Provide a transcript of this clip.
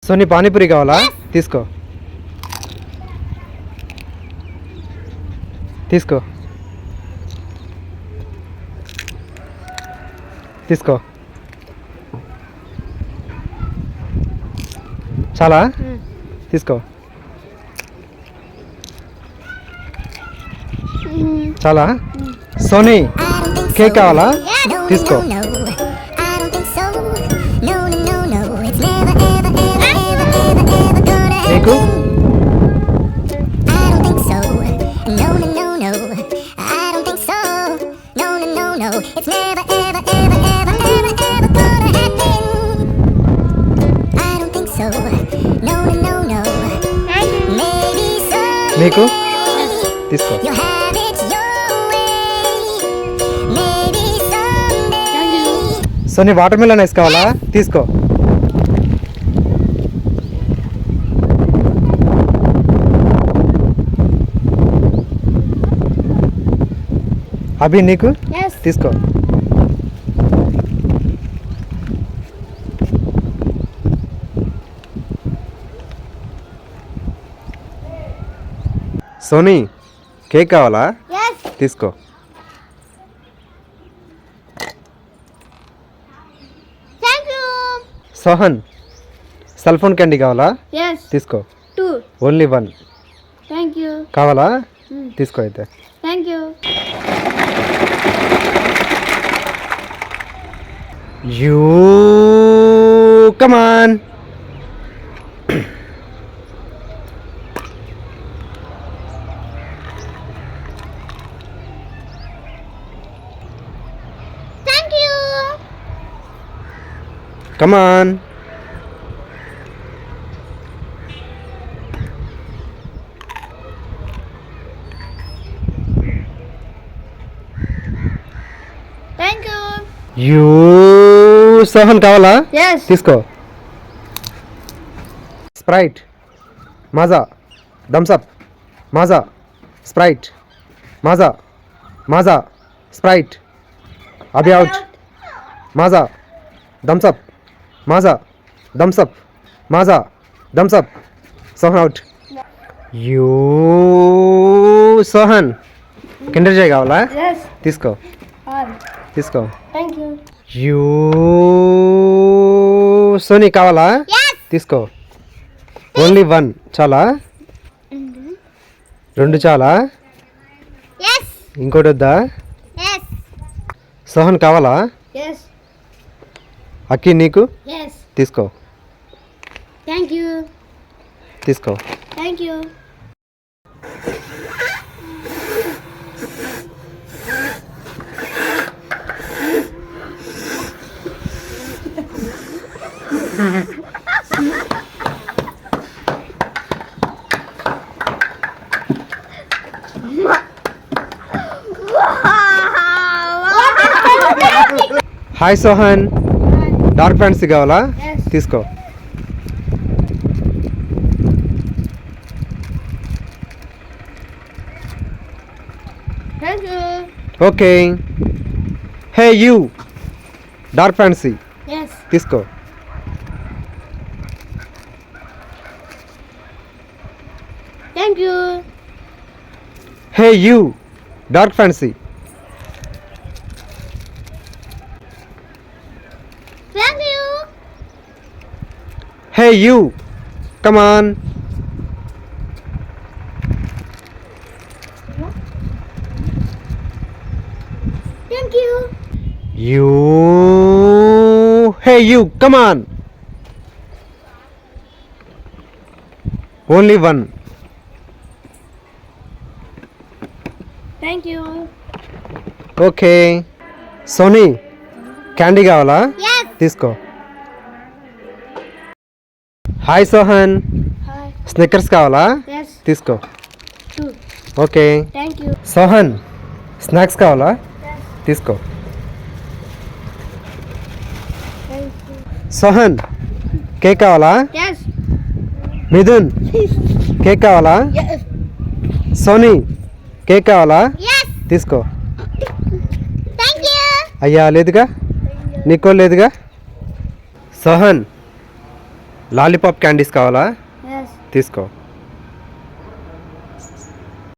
Sony panipuri కావాలా? తీసుకో తీసుకో తీసుకో. చాలా తీసుకో. చాలా. సోనీ కేక్ కావాలా? తీసుకో. నీకు నీకు తీసుకో. సోనీ వాటర్ మిలన్ ఐస్ కావాలా? తీసుకో. అభి నీకు తీసుకో. సోనీ కేక్ కావాలా? తీసుకో. సోహన్ సెల్ ఫోన్ క్యాండీ కావాలా? తీసుకో. ఓన్లీ 1 కావాలా? తీసుకో అయితే. You come on. Come on. You Sohan kavala? Yes. తీసుకో. Sprite. Maza. Thumbs up. Maza. Sprite. Maza. Maza. Sprite. Abhi out. Maza. Thumbs up. Maza. Thumbs up. Maza. Thumbs up. Sohan out. You Sohan. Kinder Joy కావాలా? Yes. తీసుకో. తీసుకో. Thank you. You Sony కావాలా? తీసుకో. Only 1 చాలా? 2 చాలా? ఇంకోటి వద్దా? సోహన్ కావాలా? అక్కి నీకు? తీసుకో. Thank you. తీసుకో. Thank you. Hi Sohan dark fantasy కావాలా? తీసుకో. Thank you. Okay. Hey you dark fantasy Yes. తీసుకో. Thank you. Hey you dark fantasy. Thank you. Hey you come on. Thank you. You hey you come on. Only 1. Thank you. ఓకే. Soni candy కావాలా? తీసుకో. Hi Sohan Hi. Snickers కావాలా? Yes. తీసుకో. 2. Okay. Thank you. Sohan snacks కావాలా? తీసుకో. Thank you. Sohan cake కావాలా? Yes. Mithun cake కావాలా? Yes. Sony cake కావాలా? Yes. తీసుకో. Thank you. అయ్యా లేదుగా, నీకో లేదుగా. సోహన్ లాలీపాప్ క్యాండీస్ కావాలా Yes. తీసుకో